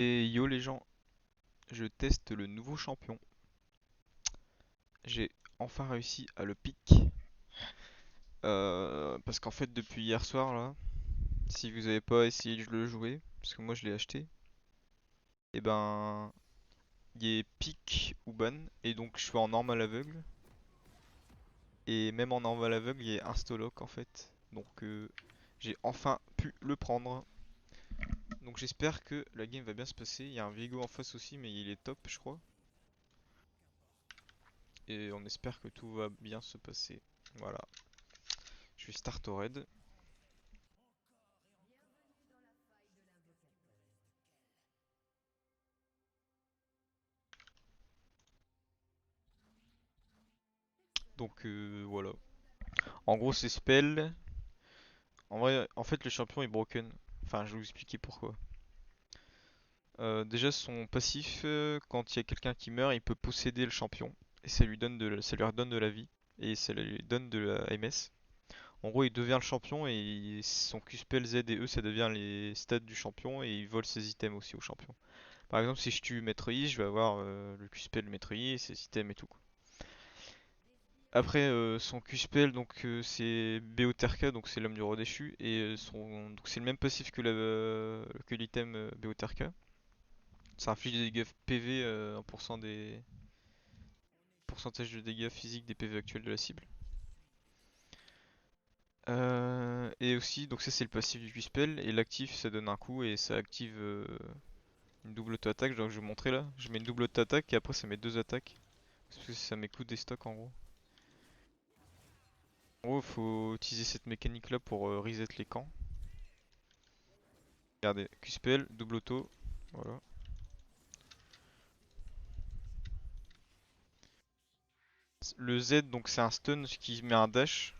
Et yo les gens, je teste le nouveau champion. J'ai enfin réussi à le pick. Parce qu'en fait depuis hier soir là, si vous avez pas essayé de le jouer, parce que moi je l'ai acheté, et ben il est pick ou ban, et donc je suis en normal aveugle. Et même en normal aveugle, il est insta-lock en fait. Donc j'ai enfin pu le prendre. Donc j'espère que la game va bien se passer. Il y a un Viego en face aussi, mais il est top je crois. Et on espère que tout va bien se passer. Voilà. Je vais start au raid. Donc voilà. En gros c'est spell. En vrai, en fait le champion est broken. Enfin je vais vous expliquer pourquoi. Déjà son passif, quand il y a quelqu'un qui meurt, il peut posséder le champion. Et ça lui redonne de la vie. Et ça lui donne de la MS. En gros il devient le champion et son Q-spell Z et E ça devient les stats du champion et il vole ses items aussi au champion. Par exemple si je tue Maître Yi, je vais avoir le Q-spell Maître Yi et ses items et tout. Après son Q-spell donc c'est Beoterka donc c'est l'homme du roi déchu et donc c'est le même passif que l'item Beoterka. Ça inflige des dégâts PV en pourcentage de dégâts physiques des PV actuels de la cible. Et aussi donc ça c'est le passif du Q-spell et l'actif ça donne un coup et ça active une double auto-attaque. Genre je vais vous montrer là. Je mets une double auto-attaque et après ça met deux attaques. Parce que ça m'écoute des stocks en gros. En gros, faut utiliser cette mécanique là pour reset les camps. Regardez, QSPL, double auto. Voilà. Le Z, donc c'est un stun qui met un dash.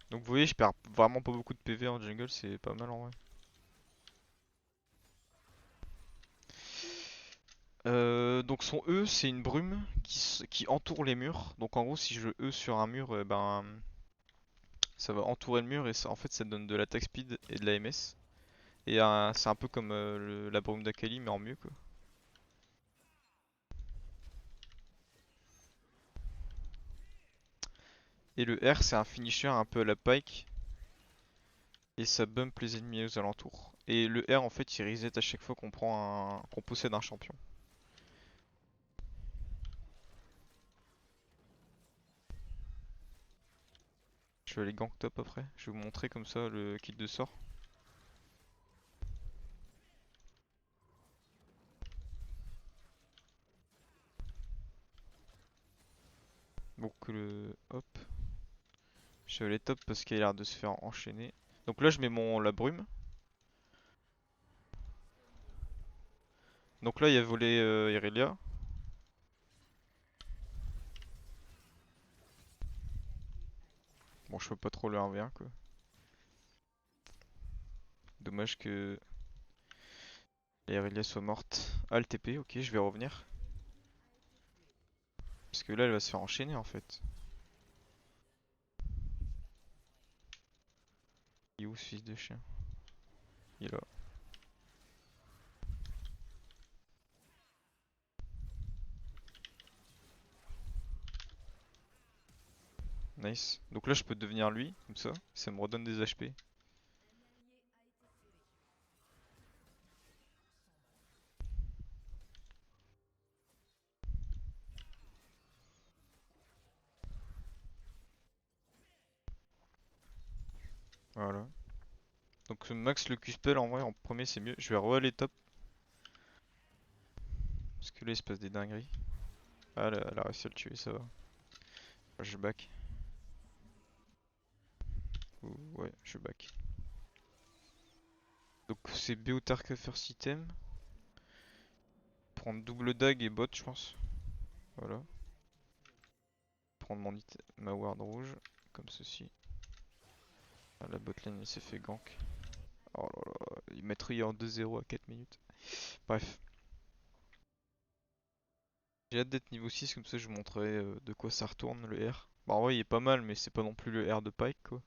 Donc vous voyez, je perds vraiment pas beaucoup de PV en jungle, c'est pas mal en vrai. Donc son E, c'est une brume qui entoure les murs. Donc en gros, si je E sur un mur, ben ça va entourer le mur et ça, en fait ça donne de l'attaque speed et de la MS. Et c'est un peu comme la brume d'Akali mais en mieux quoi. Et le R, c'est un finisher un peu à la Pike. Et ça bump les ennemis aux alentours. Et le R, en fait, il reset à chaque fois qu'on possède un champion. Je vais aller gank top après. Je vais vous montrer comme ça le kit de sort. Donc hop. Je vais aller top parce qu'il a l'air de se faire enchaîner. Donc là, je mets la brume. Donc là, il y a volé Irelia. Bon, je peux pas trop le 1v1 quoi. Dommage que Irelia soit morte. Ah, le TP, ok, je vais revenir. Parce que là, elle va se faire enchaîner en fait. Il est où ce fils de chien? Il est là. Nice. Donc là, je peux devenir lui, comme ça me redonne des HP. Voilà. Donc max le Q-spell en vrai en premier c'est mieux. Je vais re-aller top. Parce que là il se passe des dingueries. Ah elle a réussi à le tuer, ça va. Je back. Ouais, je back. Donc c'est Beotarka first item. Prendre double dag et bot je pense. Voilà. Prendre ma ward rouge. Comme ceci. Ah, la botlane il s'est fait gank. Oh là là. Il mettrait en 2-0 à 4 minutes. Bref. J'ai hâte d'être niveau 6 comme ça je vous montrerai de quoi ça retourne le R. Bah en vrai il est pas mal mais c'est pas non plus le R de Pike quoi.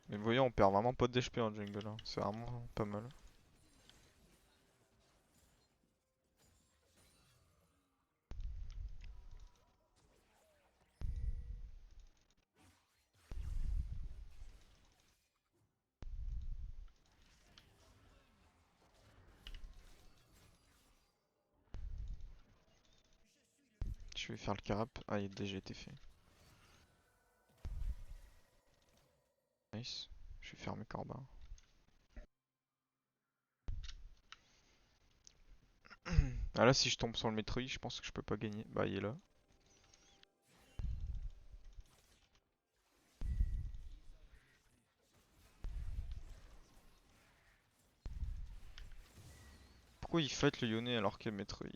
Mais vous voyez on perd vraiment pas d'HP en jungle hein. C'est vraiment pas mal. Je vais faire le carap. Ah il a déjà été fait. Nice. Je vais faire mes corbins. Ah là si je tombe sur le Metroid je pense que je peux pas gagner. Bah il est là. Pourquoi il fight le Yone alors que le Metroid...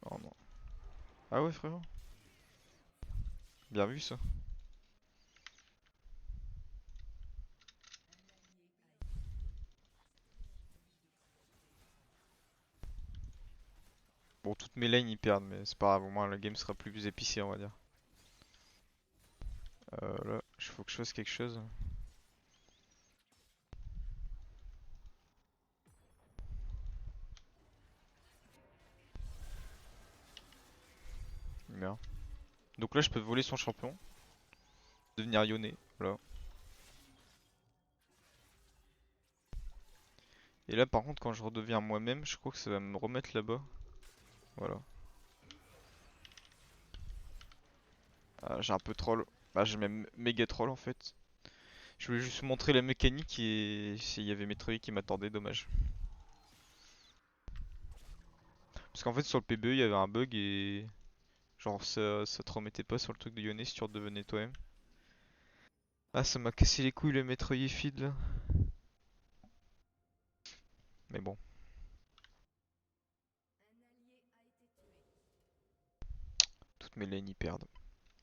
Oh non. Ah ouais frérot. Bien vu ça. Bon toutes mes lanes ils perdent mais c'est pas grave au moins le game sera plus épicé on va dire. Là il faut que je fasse quelque chose. Il meurt. Donc là je peux voler son champion. Devenir Yone. Voilà. Et là par contre quand je redeviens moi-même je crois que ça va me remettre là-bas. Voilà. Ah, j'ai un peu troll. Bah j'ai même méga troll en fait. Je voulais juste vous montrer la mécanique et s'il y avait Metroid qui m'attendait, dommage. Parce qu'en fait sur le PBE il y avait un bug et genre ça te remettait pas sur le truc de Yone si tu redevenais toi-même. Ah ça m'a cassé les couilles le Metroid feed là. Mais bon, toutes mes lanes y perdent.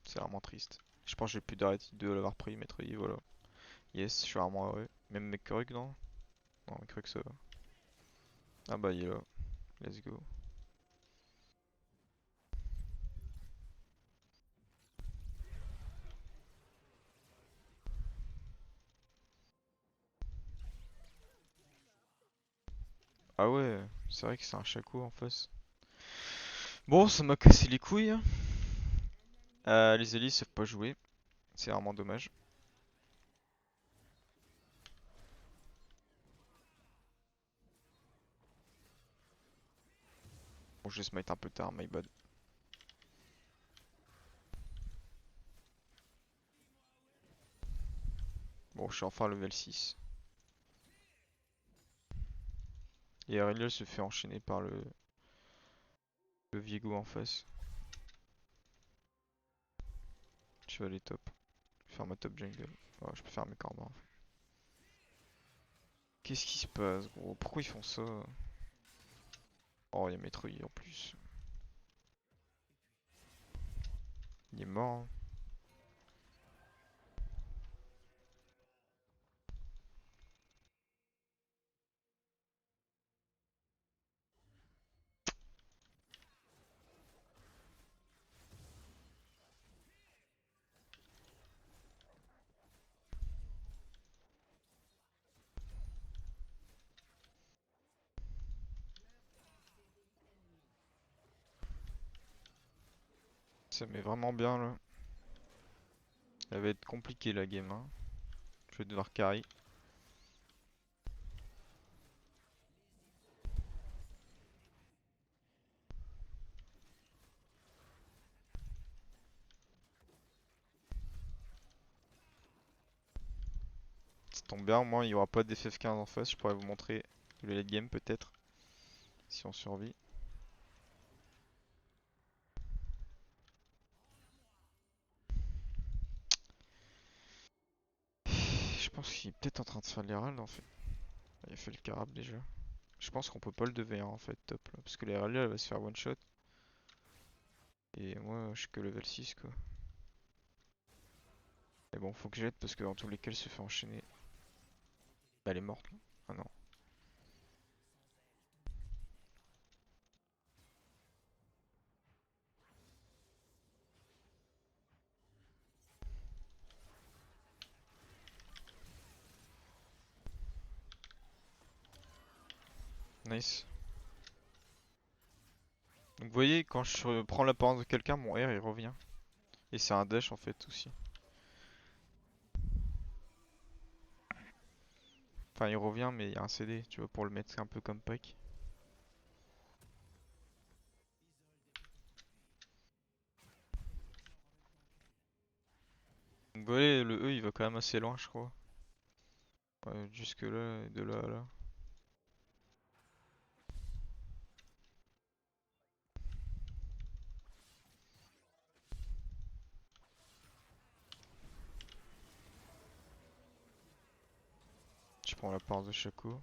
C'est vraiment triste. Je pense que j'ai plus d'arrêt de l'avoir pris Metroid, voilà. Yes, je suis vraiment heureux. Même Mekrug non? Non Mekrug ça va. Ah bah il est là, let's go. Ah ouais, c'est vrai que c'est un Shaco en face. Bon, ça m'a cassé les couilles, hein. Les alliés savent pas jouer, c'est vraiment dommage. Bon, je vais smite un peu tard, my bad. Bon, je suis enfin level 6. Et Aurelion se fait enchaîner par le Viego en face. Je vais aller top. Je vais faire ma top jungle. Ouais, je peux faire mes corbins. En fait. Qu'est-ce qui se passe, gros? Pourquoi ils font ça? Oh, il y a Metroid en plus. Il est mort, hein. Ça met vraiment bien là. Elle va être compliquée la game, hein. Je vais devoir carry. Ça tombe bien, au moins il n'y aura pas d'FF15 en face. Je pourrais vous montrer le late game peut-être. Si on survit. Je pense qu'il est peut-être en train de faire l'herald en fait. Il a fait le carab déjà. Je pense qu'on peut pas le 2v1 en fait, top là. Parce que la RLE elle va se faire one shot. Et moi je suis que level 6 quoi. Mais bon, faut que j'aide parce que dans tous les cas elle se fait enchaîner. Bah, elle est morte là. Ah non. Nice. Donc vous voyez, quand je prends l'apparence de quelqu'un, mon R il revient. Et c'est un dash en fait aussi. Enfin il revient mais il y a un CD, tu vois, pour le mettre un peu comme pack. Donc vous voyez, le E il va quand même assez loin je crois. Ouais, jusque là et de là à là. Je prends l'apparence de Shaco.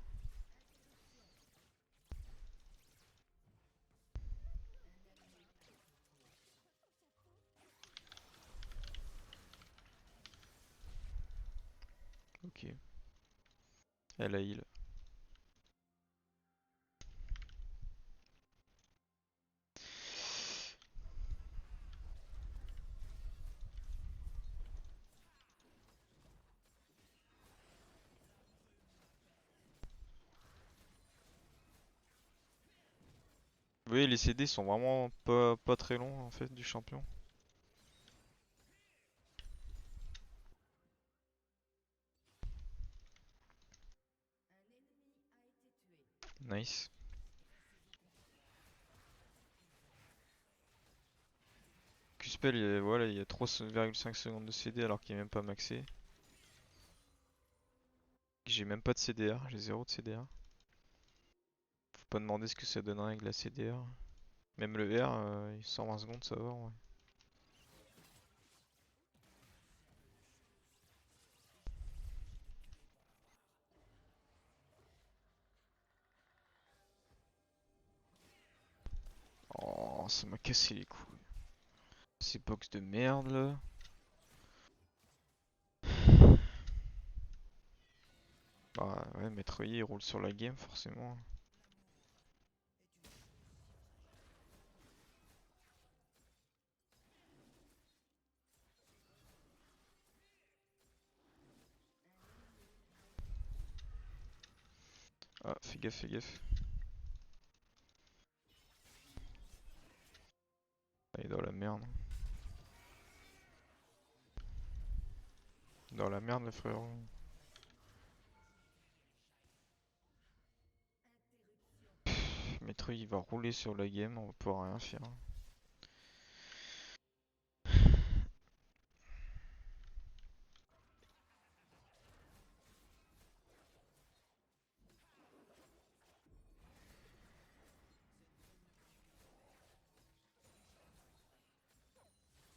Ok. Elle a heal. Vous voyez, les CD sont vraiment pas très longs en fait du champion. Nice. Q-Spell, voilà, il y a 3,5 secondes de CD alors qu'il est même pas maxé. J'ai même pas de CDR, j'ai zéro de CDR. Faut pas demander ce que ça donnerait avec la CDR. Même le R, 120 secondes ça va ouais. Oh, ça m'a cassé les couilles. Ces box de merde là. Bah ouais, Metroid il roule sur la game forcément. Ah, fais gaffe, fais gaffe. Ah, il est dans la merde. Dans la merde le frérot. Metroid il va rouler sur la game, on va pouvoir rien faire.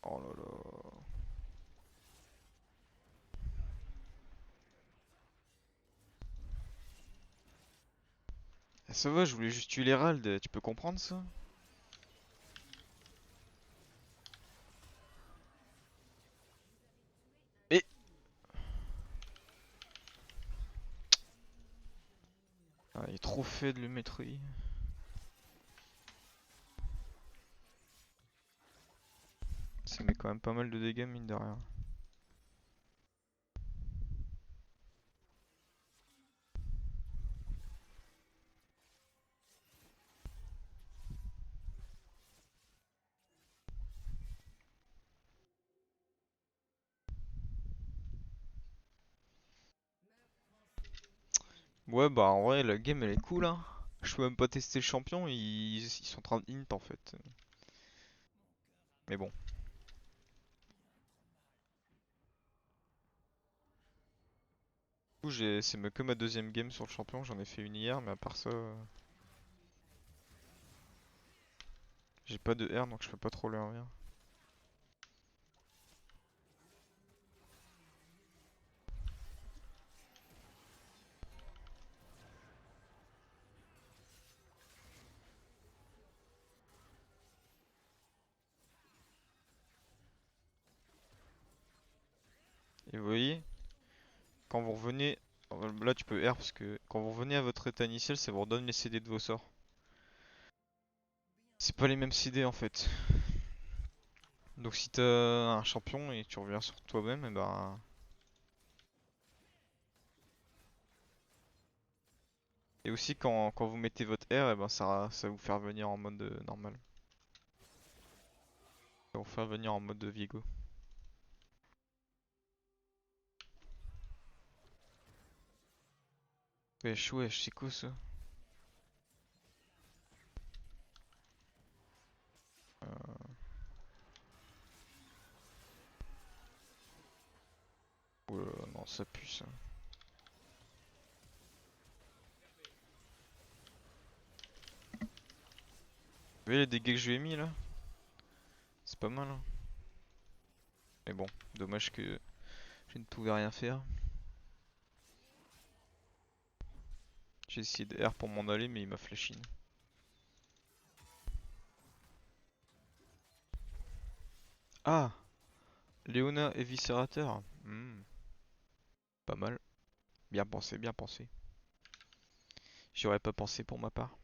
Oh là là. Ah, ça va, je voulais juste tuer l'Herald, tu peux comprendre ça? Mais ah, il est trop faible le Metroid. Ça met quand même pas mal de dégâts mine de rien. Ouais bah en vrai la game elle est cool hein. Je peux même pas tester le champion, ils sont en train de int en fait. Mais bon. Du coup c'est que ma deuxième game sur le champion, j'en ai fait une hier mais à part ça j'ai pas de R donc je peux pas trop leur rien. Et vous voyez, quand vous revenez, là tu peux R parce que quand vous revenez à votre état initial, ça vous redonne les CD de vos sorts. C'est pas les mêmes CD en fait. Donc si t'as un champion et que tu reviens sur toi-même, et ben. Et aussi quand vous mettez votre R, et ben ça va vous faire venir en mode normal. Ça va vous faire venir en mode Viego. Wesh, wesh, c'est quoi ça? Oulala, non, ça pue ça. Vous voyez les dégâts que je lui ai mis là? C'est pas mal, hein. Mais bon, dommage que je ne pouvais rien faire. J'ai essayé de R pour m'en aller, mais il m'a flashine. Ah! Léona Éviscérateur. Pas mal. Bien pensé, bien pensé. J'y aurais pas pensé pour ma part.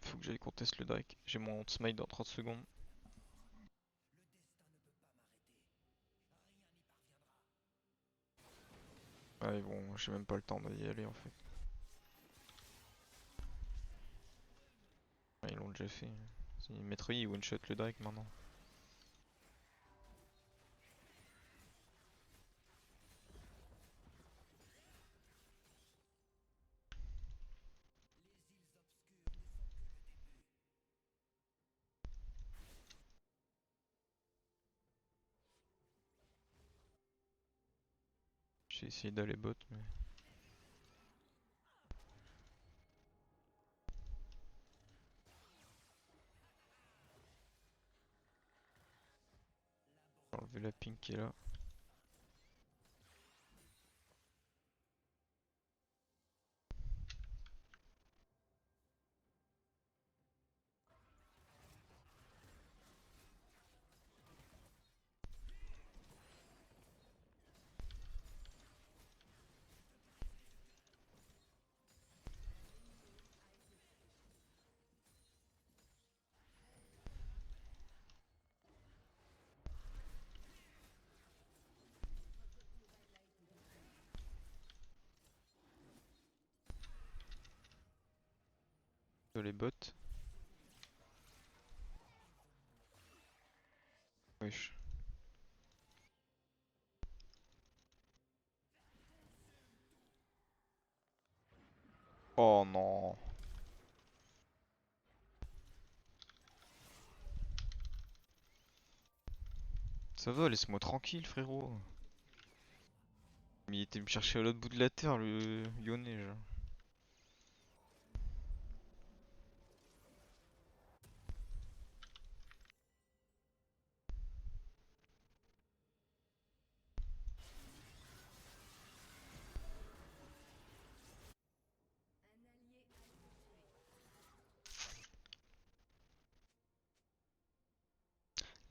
Faut que j'aille contester le Drake. J'ai mon smite dans 30 secondes. Ouais, bon, j'ai même pas le temps d'y aller en fait. Ouais, ils l'ont déjà fait. Metroid, il one-shot le Drake maintenant. J'ai essayé d'aller bot, mais. J'ai enlevé la pink qui est là. Les bots. Wesh. Oh non. Ça va, laisse-moi tranquille, frérot. Mais il était me chercher à l'autre bout de la terre, le Yone, genre.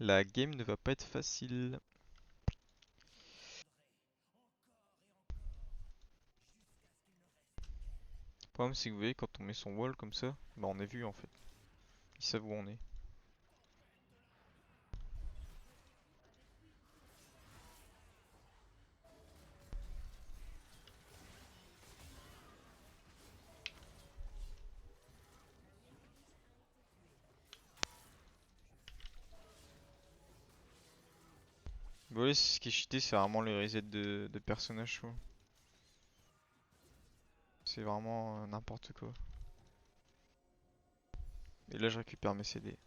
La game ne va pas être facile. Le problème, c'est que vous voyez, quand on met son wall comme ça, bah on est vu en fait. Ils savent où on est. Vous voyez, ce qui est cheaté, c'est vraiment les resets de personnages, quoi. C'est vraiment n'importe quoi. Et là, je récupère mes CD.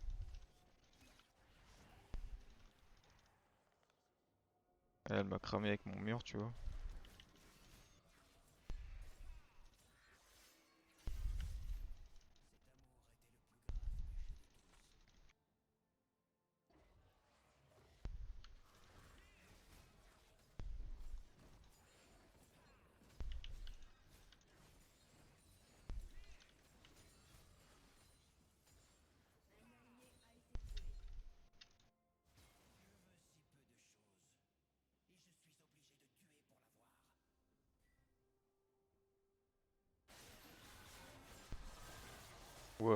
Elle m'a cramé avec mon mur, tu vois.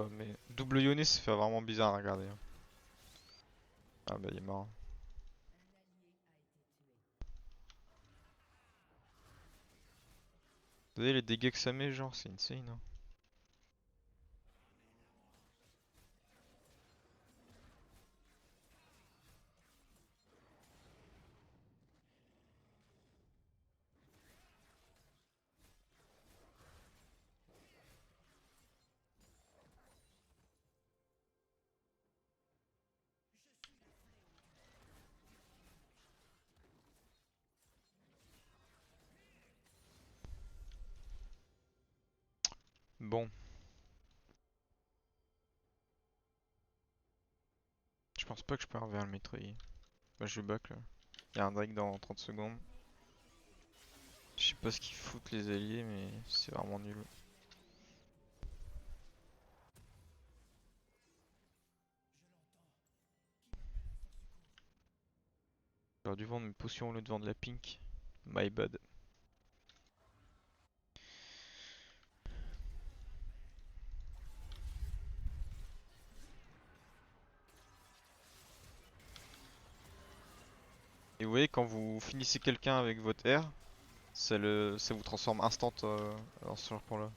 pas, mais double Yone ça fait vraiment bizarre à regarder, hein. Ah bah il est mort. Vous voyez les dégâts que ça met, genre, c'est insane, hein. Bon, je pense pas que je peux avoir le Metroid. Bah je back là. Il y a un Drake dans 30 secondes. Je sais pas ce qu'ils foutent les alliés, mais c'est vraiment nul. J'aurais dû vendre mes potions au lieu de vendre la pink. My bad. Et vous voyez, quand vous finissez quelqu'un avec votre R, ça vous transforme instant dans ce genre là.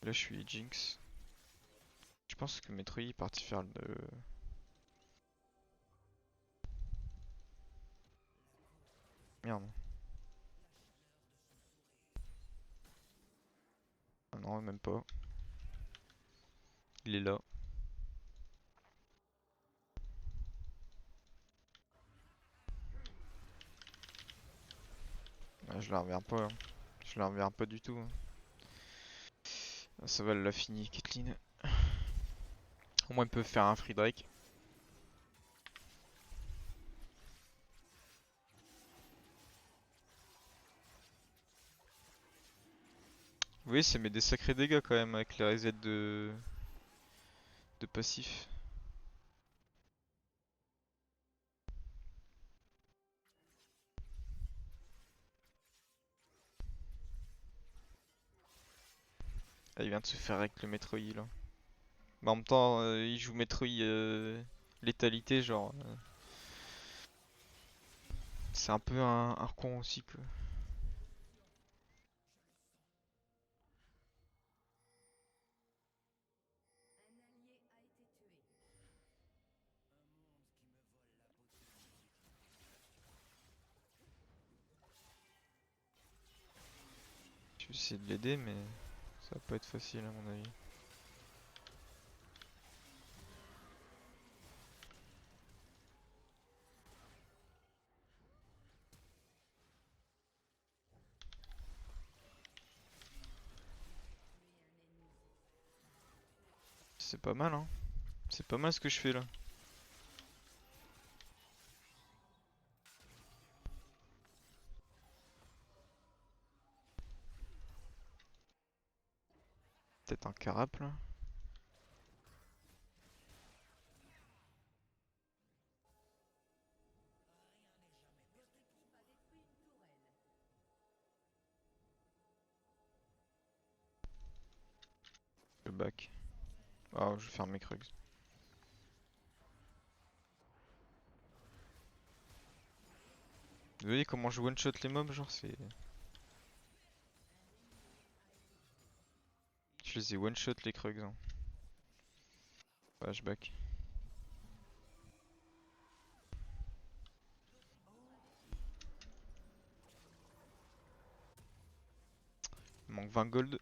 Là, je suis Jinx. Je pense que Metroid est parti faire le. Merde. Ah non, même pas. Il est là. Ah, je la reviens pas, hein. Je la reviens pas du tout, hein. Ah, ça va, elle l'a fini, Caitlyn. Au moins, ils peuvent faire un free Drake. Vous voyez, ça met des sacrés dégâts quand même avec les resets de passif. Ah, il vient de se faire avec le Metroid là. Mais en même temps, il joue Metroid létalité, genre. C'est un peu un con aussi, quoi. Je vais essayer de l'aider, mais ça va pas être facile à mon avis. C'est pas mal, hein. C'est pas mal ce que je fais là. Peut-être un carap là. Le back. Ah, je vais faire mes Krugs. Vous voyez comment je one-shot les mobs, genre c'est. Je les ai one-shot les Krugs, hein. Ouais, je back. Il manque 20 gold.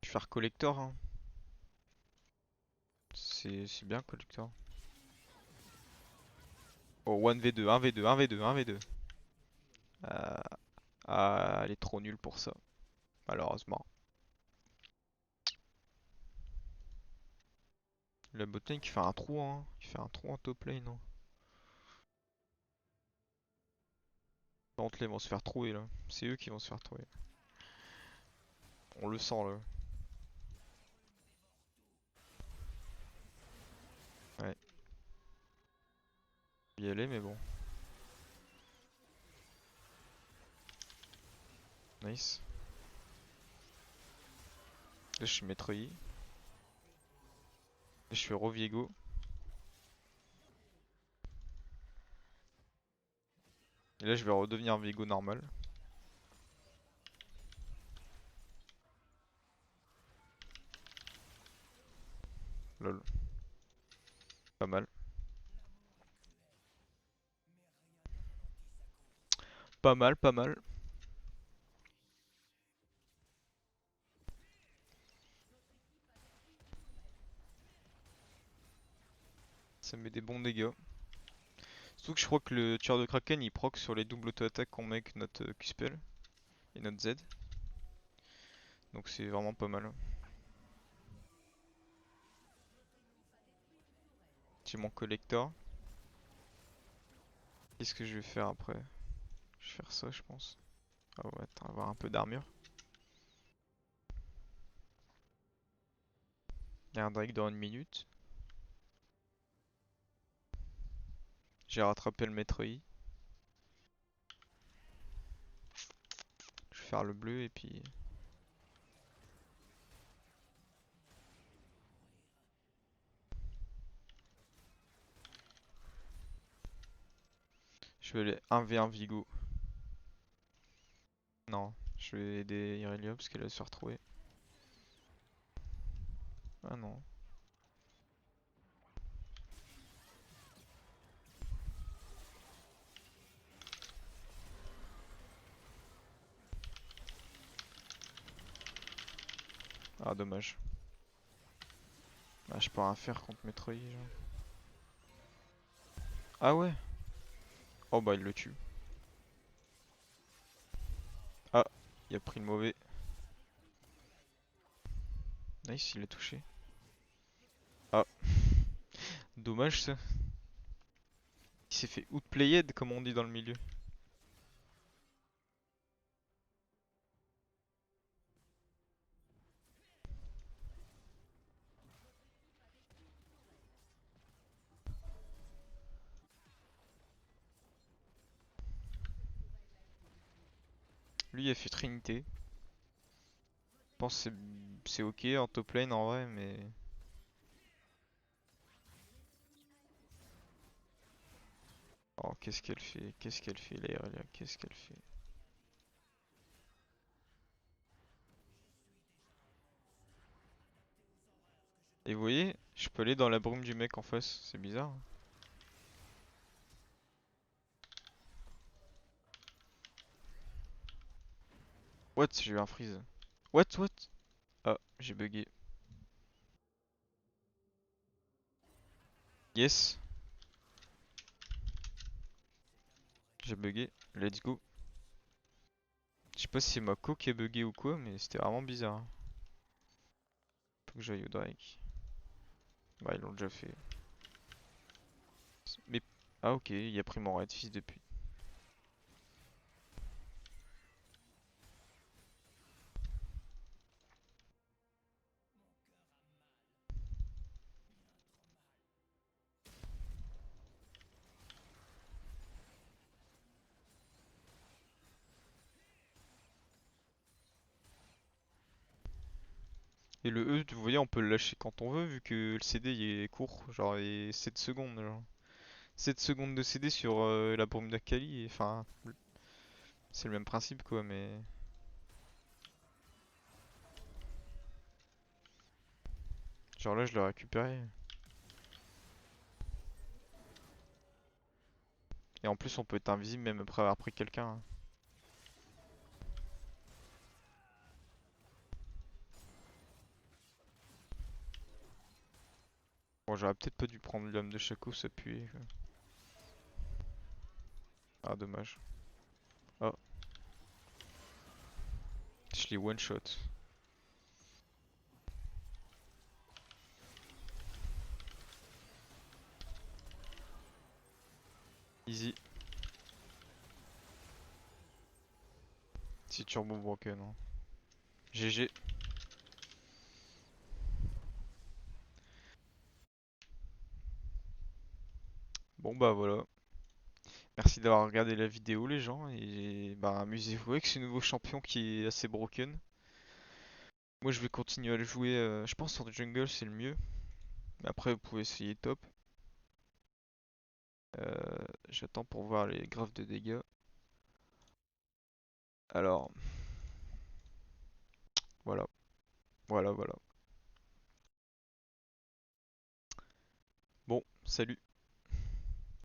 Je vais faire collector, hein. C'est bien collector. Oh, 1v2, 1v2, 1v2, 1v2. Ah, ah, elle est trop nulle pour ça, malheureusement. La botlane qui fait un trou, hein. Qui fait un trou en top lane, hein. Par contre, là, ils vont se faire trouer là. C'est eux qui vont se faire trouer. On le sent là. Ouais. Y aller, mais bon. Nice. Là, je suis maître Yi. Là, je suis Roviego. Et là, je vais redevenir Viego normal. Lol. Pas mal. Pas mal, pas mal. Ça met des bons dégâts. Surtout que je crois que le tueur de Kraken il proc sur les doubles auto-attaques qu'on met avec notre Q-spell et notre Z. Donc c'est vraiment pas mal. J'ai mon collector. Qu'est-ce que je vais faire après? Je vais faire ça, je pense. Ah ouais, attends, avoir un peu d'armure. Il y a un Drake dans une minute. J'ai rattrapé le maître Yi. Je vais faire le bleu et puis... Je vais aller 1v1 Vigo. Non, je vais aider Irelia parce qu'elle va se faire trouver. Ah non. Ah dommage. Ah, je peux rien faire contre Metroid. Genre. Ah ouais. Oh bah il le tue. Ah, il a pris le mauvais. Nice, il l'a touché. Ah, dommage ça. Il s'est fait outplayed comme on dit dans le milieu. Lui il a fait Trinité. Je pense que c'est ok en top lane en vrai mais... Oh qu'est-ce qu'elle fait? Qu'est-ce qu'elle fait là, Irelia? Qu'est-ce qu'elle fait? Et vous voyez, je peux aller dans la brume du mec en face, c'est bizarre. What? J'ai eu un freeze. What? What? Ah, j'ai bugué. Yes, j'ai bugué. Let's go. Je sais pas si c'est ma co qui a bugué ou quoi, mais c'était vraiment bizarre. Faut que j'aille au Drake. Bah, ils l'ont déjà fait. Mais. Ah, ok, il a pris mon red fils depuis. Et le E, vous voyez, on peut le lâcher quand on veut, vu que le CD il est court. Genre, il est 7 secondes. Genre. 7 secondes de CD sur la brume d'Akali. Enfin, c'est le même principe quoi, mais. Genre là, je l'ai récupéré. Et en plus, on peut être invisible même après avoir pris quelqu'un. Hein. Bon, j'aurais peut-être pas dû prendre l'homme de Shaco, s'appuyer. Ah, dommage. Oh, je l'ai one shot. Easy. Si turbo broken. Hein. GG. Bon bah voilà. Merci d'avoir regardé la vidéo les gens et bah amusez-vous avec ce nouveau champion qui est assez broken. Moi je vais continuer à le jouer, je pense en jungle c'est le mieux. Mais après vous pouvez essayer top. J'attends pour voir les graphes de dégâts. Alors, voilà, voilà. Bon, salut.